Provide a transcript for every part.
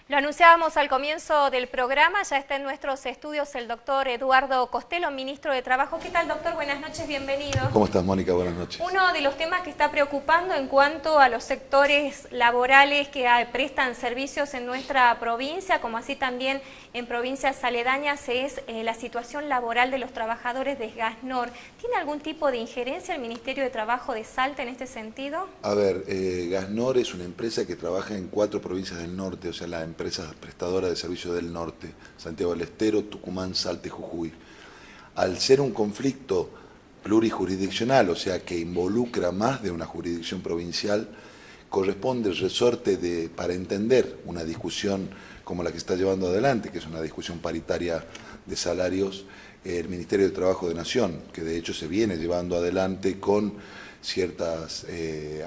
Lo anunciábamos al comienzo del programa, ya está en nuestros estudios el doctor Eduardo Costelo, ministro de Trabajo. ¿Qué tal, doctor? Buenas noches, bienvenido. ¿Cómo estás, Mónica? Buenas noches. Uno de los temas que está preocupando en cuanto a los sectores laborales que prestan servicios en nuestra provincia, como así también en provincias aledañas, es la situación laboral de los trabajadores de Gasnor. ¿Tiene algún tipo de injerencia el Ministerio de Trabajo de Salta en este sentido? A ver, Gasnor es una empresa que trabaja en 4 provincias del norte, o sea, la empresa prestadora de servicios del norte: Santiago del Estero, Tucumán, Salta y Jujuy. Al ser un conflicto plurijurisdiccional, o sea, que involucra más de una jurisdicción provincial, corresponde el resorte para entender una discusión como la que está llevando adelante, que es una discusión paritaria de salarios, el Ministerio de Trabajo de Nación, que de hecho se viene llevando adelante con ciertas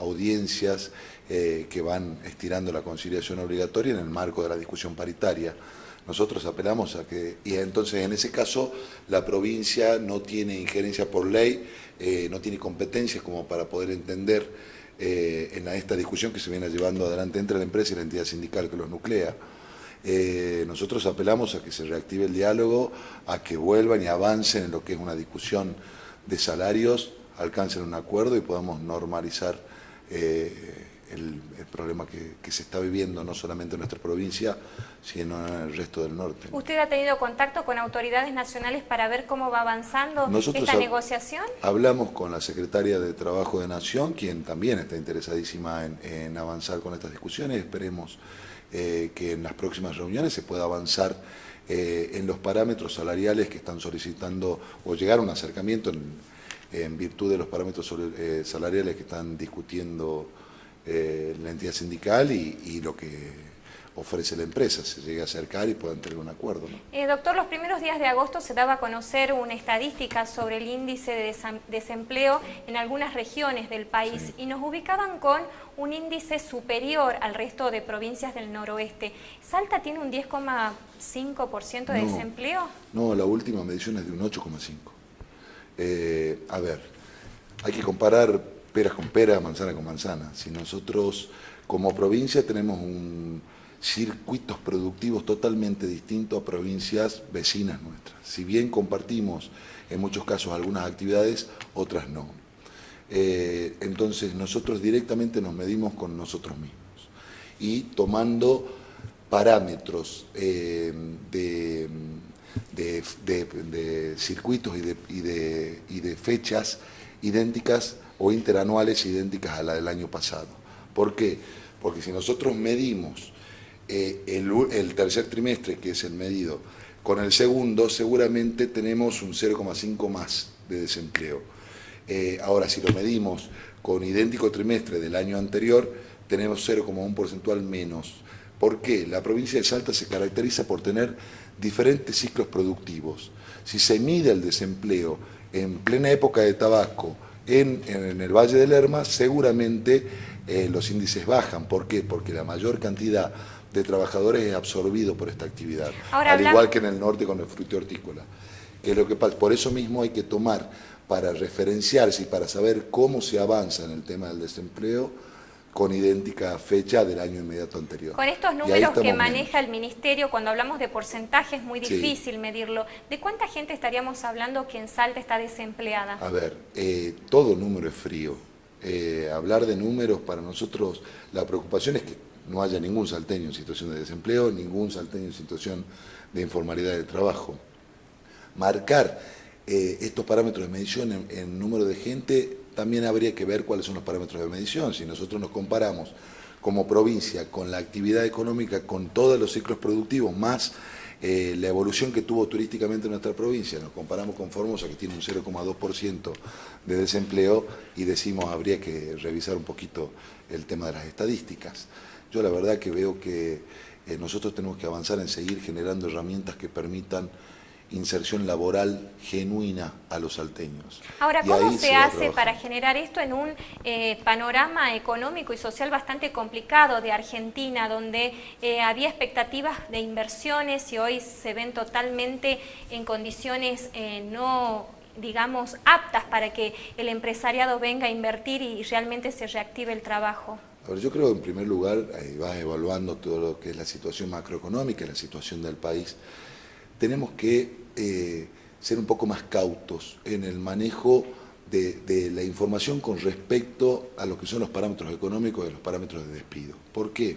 audiencias que van estirando la conciliación obligatoria en el marco de la discusión paritaria. Nosotros apelamos a que, y entonces en ese caso la provincia no tiene injerencia por ley, no tiene competencias como para poder entender en esta discusión que se viene llevando adelante entre la empresa y la entidad sindical que los nuclea. Nosotros apelamos a que se reactive el diálogo, a que vuelvan y avancen en lo que es una discusión de salarios, alcancen un acuerdo y podamos normalizar el problema que se está viviendo no solamente en nuestra provincia, sino en el resto del norte. ¿Usted ha tenido contacto con autoridades nacionales para ver cómo va avanzando esta negociación? Hablamos con la secretaria de Trabajo de Nación, quien también está interesadísima en avanzar con estas discusiones. Esperemos que en las próximas reuniones se pueda avanzar en los parámetros salariales que están solicitando, o llegar a un acercamiento en virtud de los parámetros salariales que están discutiendo la entidad sindical y lo que ofrece la empresa, se llegue a acercar y puedan tener un acuerdo, ¿no? Doctor, los primeros días de agosto se daba a conocer una estadística sobre el índice de desempleo en algunas regiones del país, sí, y nos ubicaban con un índice superior al resto de provincias del noroeste. ¿Salta tiene un 10,5% de desempleo? No, la última medición es de un 8,5%. A ver, hay que comparar peras con peras, manzana con manzana. Si nosotros como provincia tenemos circuitos productivos totalmente distintos a provincias vecinas nuestras. Si bien compartimos en muchos casos algunas actividades, otras no. Entonces nosotros directamente nos medimos con nosotros mismos y tomando parámetros de circuitos y de fechas idénticas o interanuales idénticas a la del año pasado. ¿Por qué? Porque si nosotros medimos el tercer trimestre, que es el medido, con el segundo, seguramente tenemos un 0,5 más de desempleo. Ahora, si lo medimos con idéntico trimestre del año anterior, tenemos 0,1 porcentual menos. ¿Por qué? La provincia de Salta se caracteriza por tener diferentes ciclos productivos. Si se mide el desempleo en plena época de Tabasco en el Valle del Lerma, seguramente los índices bajan. ¿Por qué? Porque la mayor cantidad de trabajadores es absorbido por esta actividad. Ahora, al igual que en el norte con el frutícola. Que es lo que pasa. Por eso mismo hay que tomar, para referenciarse y para saber cómo se avanza en el tema del desempleo, con idéntica fecha del año inmediato anterior. Con estos números que maneja el Ministerio, cuando hablamos de porcentaje es muy difícil medirlo. ¿De cuánta gente estaríamos hablando que en Salta está desempleada? A ver, todo número es frío. Hablar de números para nosotros, la preocupación es que no haya ningún salteño en situación de desempleo, ningún salteño en situación de informalidad de trabajo. Marcar estos parámetros de medición en número de gente, también habría que ver cuáles son los parámetros de medición. Si nosotros nos comparamos como provincia con la actividad económica, con todos los ciclos productivos, más la evolución que tuvo turísticamente en nuestra provincia, nos comparamos con Formosa, que tiene un 0,2% de desempleo, y decimos habría que revisar un poquito el tema de las estadísticas. Yo la verdad que veo que nosotros tenemos que avanzar en seguir generando herramientas que permitan inserción laboral genuina a los salteños. Ahora, ¿cómo se hace para generar esto en un panorama económico y social bastante complicado de Argentina, donde había expectativas de inversiones y hoy se ven totalmente en condiciones no, digamos, aptas para que el empresariado venga a invertir y realmente se reactive el trabajo? A A ver, yo creo que en primer lugar vas evaluando todo lo que es la situación macroeconómica, la situación del país. Tenemos que ser un poco más cautos en el manejo de la información con respecto a lo que son los parámetros económicos y los parámetros de despido. ¿Por qué?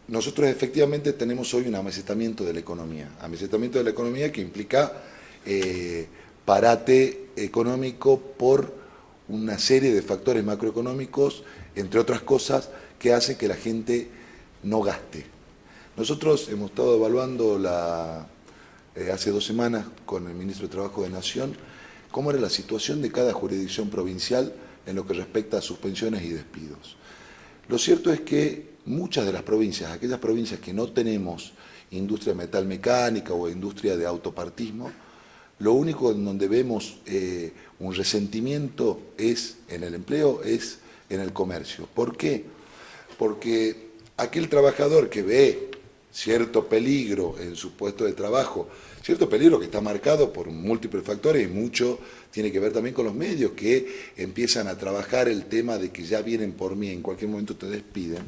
Nosotros efectivamente tenemos hoy un amesetamiento de la economía que implica parate económico por una serie de factores macroeconómicos, entre otras cosas, que hacen que la gente no gaste. Nosotros hemos estado evaluando hace 2 semanas con el Ministro de Trabajo de Nación cómo era la situación de cada jurisdicción provincial en lo que respecta a suspensiones y despidos. Lo cierto es que muchas de las provincias, aquellas provincias que no tenemos industria metalmecánica o industria de autopartismo, lo único en donde vemos un resentimiento es en el empleo, es en el comercio. ¿Por qué? Porque aquel trabajador que ve cierto peligro en su puesto de trabajo, cierto peligro que está marcado por múltiples factores y mucho tiene que ver también con los medios que empiezan a trabajar el tema de que ya vienen por mí, en cualquier momento te despiden.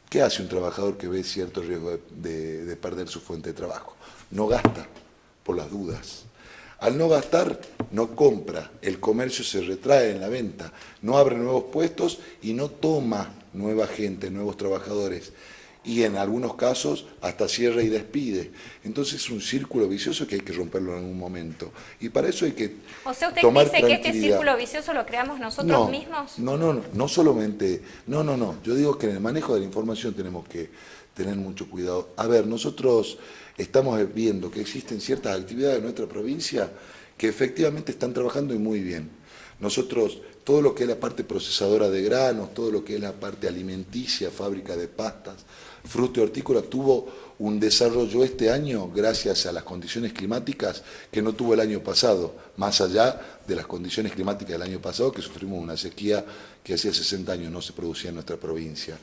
¿Qué hace un trabajador que ve cierto riesgo de perder su fuente de trabajo? No gasta por las dudas. Al no gastar, no compra, el comercio se retrae en la venta, no abre nuevos puestos y no toma nueva gente, nuevos trabajadores. Y en algunos casos hasta cierra y despide. Entonces es un círculo vicioso que hay que romperlo en algún momento. Y para eso hay que O sea, ¿usted tomar dice que este tranquilidad. círculo vicioso lo creamos nosotros mismos? No solamente, no. Yo digo que en el manejo de la información tenemos que tener mucho cuidado. A ver, nosotros estamos viendo que existen ciertas actividades en nuestra provincia que efectivamente están trabajando y muy bien. Nosotros, todo lo que es la parte procesadora de granos, todo lo que es la parte alimenticia, fábrica de pastas, fruta y hortícola, tuvo un desarrollo este año gracias a las condiciones climáticas que no tuvo el año pasado, más allá de las condiciones climáticas del año pasado, que sufrimos una sequía que hacía 60 años no se producía en nuestra provincia.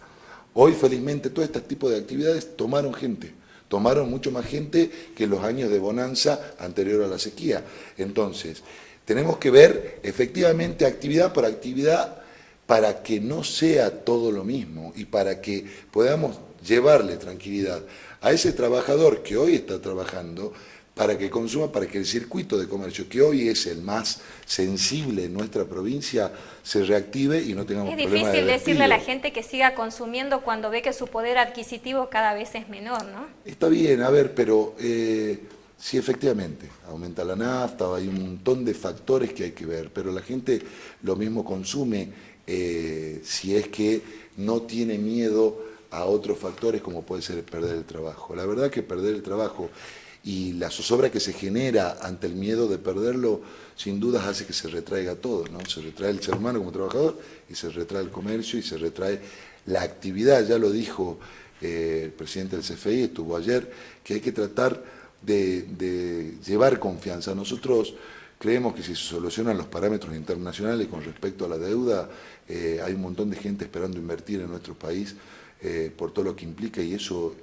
Hoy, felizmente, todo este tipo de actividades tomaron mucho más gente que en los años de bonanza anterior a la sequía. Entonces, tenemos que ver efectivamente actividad por actividad para que no sea todo lo mismo y para que podamos llevarle tranquilidad a ese trabajador que hoy está trabajando para que consuma, para que el circuito de comercio, que hoy es el más sensible en nuestra provincia, se reactive y no tengamos problemas de despido. Es difícil decirle a la gente que siga consumiendo cuando ve que su poder adquisitivo cada vez es menor, ¿no? Está bien, a ver, pero sí, efectivamente, aumenta la nafta, hay un montón de factores que hay que ver, pero la gente lo mismo consume si es que no tiene miedo a otros factores como puede ser perder el trabajo. La verdad que perder el trabajo y la zozobra que se genera ante el miedo de perderlo, sin dudas hace que se retraiga todo, ¿no? Se retrae el ser humano como trabajador y se retrae el comercio y se retrae la actividad. Ya lo dijo el presidente del CFI, estuvo ayer, que hay que tratar de llevar confianza. Nosotros creemos que si se solucionan los parámetros internacionales con respecto a la deuda, hay un montón de gente esperando invertir en nuestro país por todo lo que implica y eso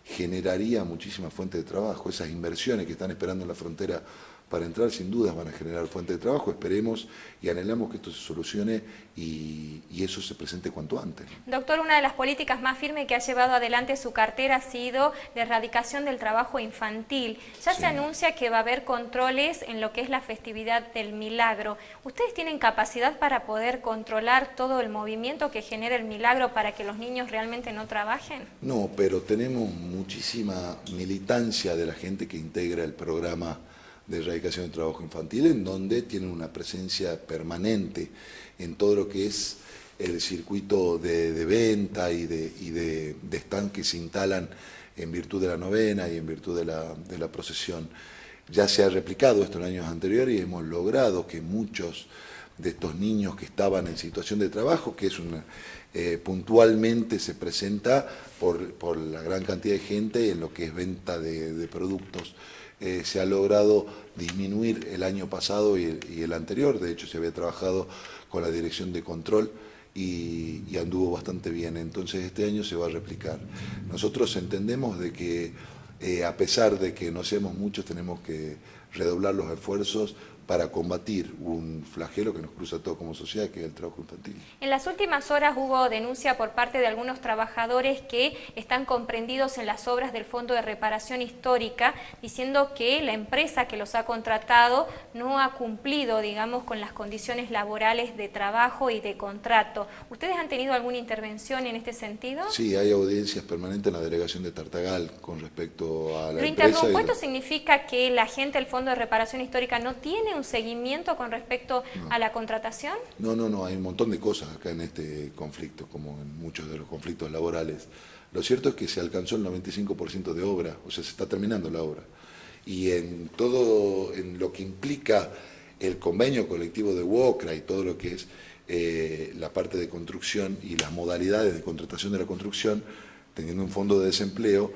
generaría muchísimas fuentes de trabajo. Esas inversiones que están esperando en la frontera para entrar sin dudas van a generar fuentes de trabajo. Esperemos y anhelamos que esto se solucione y eso se presente cuanto antes. Doctor, una de las políticas más firmes que ha llevado adelante su cartera ha sido la erradicación del trabajo infantil. Ya se anuncia que va a haber controles en lo que es la festividad del Milagro. ¿Ustedes tienen capacidad para poder controlar todo el movimiento que genera el Milagro para que los niños realmente no trabajen? No, pero tenemos muchísima militancia de la gente que integra el programa de erradicación del trabajo infantil, en donde tienen una presencia permanente en todo lo que es el circuito de venta y de stand que se instalan en virtud de la novena y en virtud de la procesión. Ya se ha replicado esto en años anteriores y hemos logrado que muchos de estos niños que estaban en situación de trabajo, que es puntualmente se presenta por la gran cantidad de gente en lo que es venta de productos, se ha logrado disminuir el año pasado y el anterior. De hecho se había trabajado con la Dirección de Control y anduvo bastante bien, entonces este año se va a replicar. Nosotros entendemos de que a pesar de que no seamos muchos, tenemos que redoblar los esfuerzos para combatir un flagelo que nos cruza a todos como sociedad, que es el trabajo infantil. En las últimas horas hubo denuncia por parte de algunos trabajadores que están comprendidos en las obras del Fondo de Reparación Histórica, diciendo que la empresa que los ha contratado no ha cumplido, digamos, con las condiciones laborales de trabajo y de contrato. ¿Ustedes han tenido alguna intervención en este sentido? Sí, hay audiencias permanentes en la delegación de Tartagal con respecto a la Lo empresa. interrumpo, ¿esto significa que la gente del Fondo de Reparación Histórica no tiene un seguimiento con respecto a la contratación? No, hay un montón de cosas acá en este conflicto, como en muchos de los conflictos laborales. Lo cierto es que se alcanzó el 95% de obra, o sea, se está terminando la obra. Y en todo, en lo que implica el convenio colectivo de UOCRA y todo lo que es la parte de construcción y las modalidades de contratación de la construcción, teniendo un fondo de desempleo,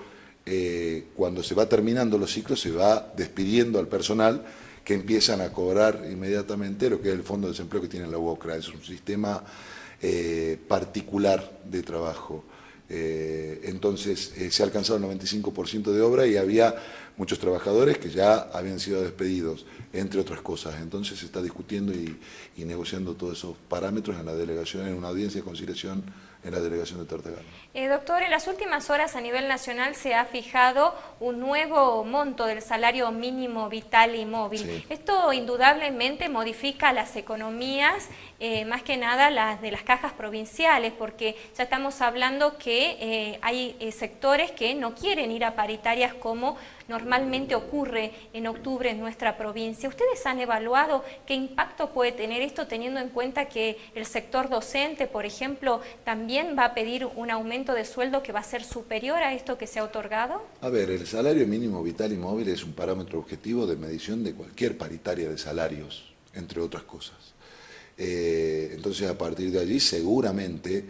cuando se va terminando los ciclos se va despidiendo al personal que empiezan a cobrar inmediatamente lo que es el fondo de desempleo que tiene la UOCRA. Es un sistema particular de trabajo. Entonces se ha alcanzado el 95% de obra y había muchos trabajadores que ya habían sido despedidos, entre otras cosas. Entonces se está discutiendo y negociando todos esos parámetros en la delegación, en una audiencia de conciliación en la delegación de Tartagal. Doctor, en las últimas horas a nivel nacional se ha fijado un nuevo monto del salario mínimo vital y móvil. Sí. Esto indudablemente modifica las economías, más que nada las de las cajas provinciales, porque ya estamos hablando que hay sectores que no quieren ir a paritarias como normalmente ocurre en octubre en nuestra provincia. ¿Ustedes han evaluado qué impacto puede tener esto, teniendo en cuenta que el sector docente, por ejemplo, también va a pedir un aumento de sueldo que va a ser superior a esto que se ha otorgado? A ver, el salario mínimo vital y móvil es un parámetro objetivo de medición de cualquier paritaria de salarios, entre otras cosas. Entonces, a partir de allí, seguramente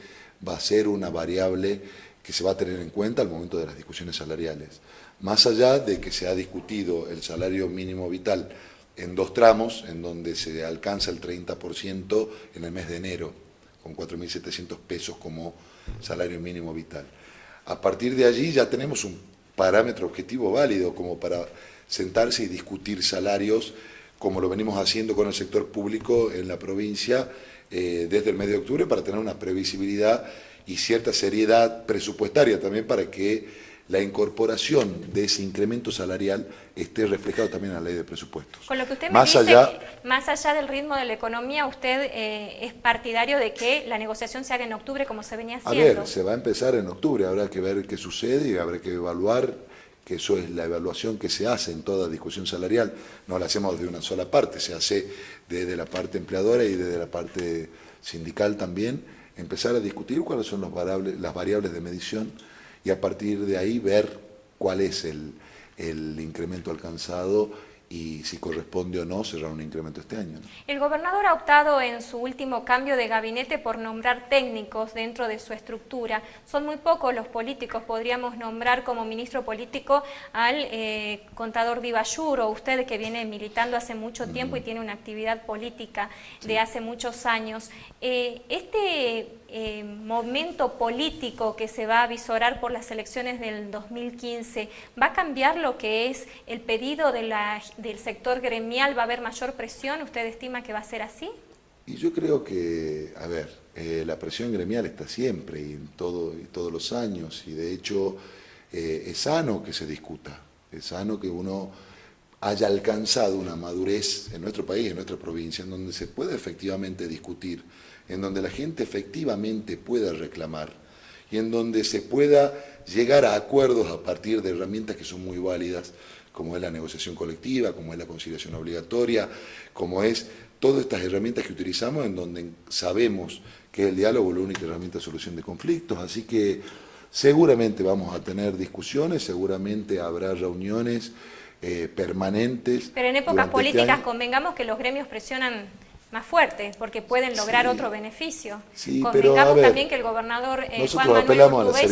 va a ser una variable que se va a tener en cuenta al momento de las discusiones salariales. Más allá de que se ha discutido el salario mínimo vital en dos tramos, en donde se alcanza el 30% en el mes de enero, con 4.700 pesos como salario mínimo vital. A partir de allí ya tenemos un parámetro objetivo válido como para sentarse y discutir salarios, como lo venimos haciendo con el sector público en la provincia desde el mes de octubre, para tener una previsibilidad y cierta seriedad presupuestaria también para que la incorporación de ese incremento salarial esté reflejado también en la ley de presupuestos. Con lo que usted me dice, más allá del ritmo de la economía, usted es partidario de que la negociación se haga en octubre como se venía haciendo. A ver, se va a empezar en octubre, habrá que ver qué sucede y habrá que evaluar, que eso es la evaluación que se hace en toda discusión salarial. No la hacemos de una sola parte, se hace desde la parte empleadora y desde la parte sindical también, empezar a discutir cuáles son las variables de medición y a partir de ahí ver cuál es el incremento alcanzado y si corresponde o no cerrar un incremento este año, ¿no? El gobernador ha optado en su último cambio de gabinete por nombrar técnicos dentro de su estructura. Son muy pocos los políticos, podríamos nombrar como ministro político al contador Vivayuro, usted que viene militando hace mucho tiempo y tiene una actividad política de hace muchos años. Este momento político que se va a visorar por las elecciones del 2015, ¿va a cambiar lo que es el pedido de del sector gremial? ¿Va a haber mayor presión? ¿Usted estima que va a ser así? Y yo creo que, a ver, la presión gremial está siempre y todos los años, y de hecho es sano que se discuta, es sano que uno haya alcanzado una madurez en nuestro país, en nuestra provincia, en donde se pueda efectivamente discutir, en donde la gente efectivamente pueda reclamar y en donde se pueda llegar a acuerdos a partir de herramientas que son muy válidas, como es la negociación colectiva, como es la conciliación obligatoria, como es todas estas herramientas que utilizamos en donde sabemos que el diálogo es la única herramienta de solución de conflictos. Así que seguramente vamos a tener discusiones, seguramente habrá reuniones permanentes. Pero en épocas políticas convengamos que los gremios presionan más fuerte, porque pueden lograr otro beneficio. Sí, convengamos también que el gobernador Juan Manuel Urtubey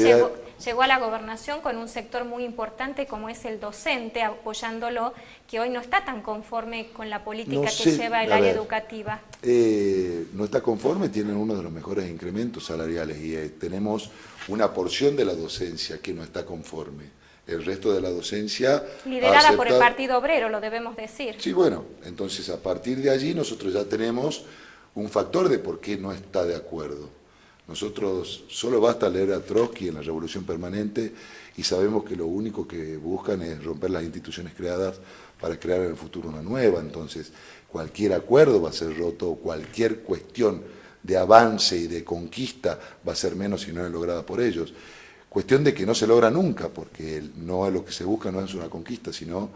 llegó a la gobernación con un sector muy importante como es el docente, apoyándolo, que hoy no está tan conforme con la política que lleva el área educativa. No está conforme, tienen uno de los mejores incrementos salariales y tenemos una porción de la docencia que no está conforme. El resto de la docencia liderada ha por el aceptado... Partido Obrero, lo debemos decir. Sí, bueno, entonces a partir de allí nosotros ya tenemos un factor de por qué no está de acuerdo. Nosotros solo basta leer a Trotsky en la Revolución Permanente y sabemos que lo único que buscan es romper las instituciones creadas para crear en el futuro una nueva. Entonces, cualquier acuerdo va a ser roto, cualquier cuestión de avance y de conquista va a ser menos si no es lograda por ellos. Cuestión de que no se logra nunca, porque no es lo que se busca, no es una conquista, sino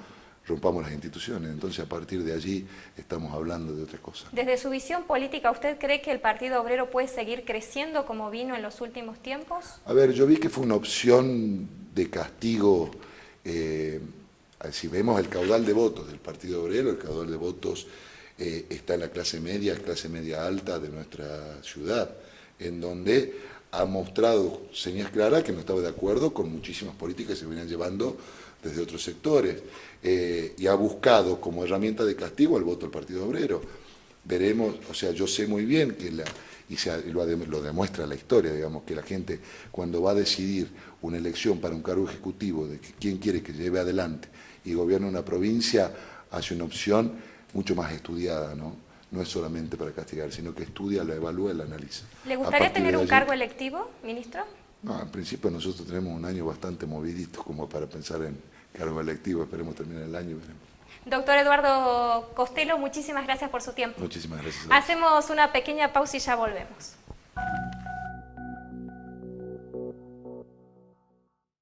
rompamos las instituciones. Entonces, a partir de allí estamos hablando de otra cosa. Desde su visión política, ¿usted cree que el Partido Obrero puede seguir creciendo como vino en los últimos tiempos? A ver, yo vi que fue una opción de castigo. Si vemos el caudal de votos del Partido Obrero, el caudal de votos está en la clase media alta de nuestra ciudad, en donde ha mostrado señas claras que no estaba de acuerdo con muchísimas políticas que se venían llevando desde otros sectores, y ha buscado como herramienta de castigo el voto del Partido Obrero. Veremos, o sea, yo sé muy bien que lo demuestra la historia, digamos, que la gente cuando va a decidir una elección para un cargo ejecutivo de quién quiere que lleve adelante y gobierne una provincia, hace una opción mucho más estudiada, ¿no? No es solamente para castigar, sino que estudia, la evalúa y la analiza. ¿Le gustaría tener un cargo electivo, ministro? No, en principio nosotros tenemos un año bastante movidito como para pensar en cargo electivo, esperemos terminar el año y veremos. Doctor Eduardo Costello, muchísimas gracias por su tiempo. Muchísimas gracias. Hacemos una pequeña pausa y ya volvemos.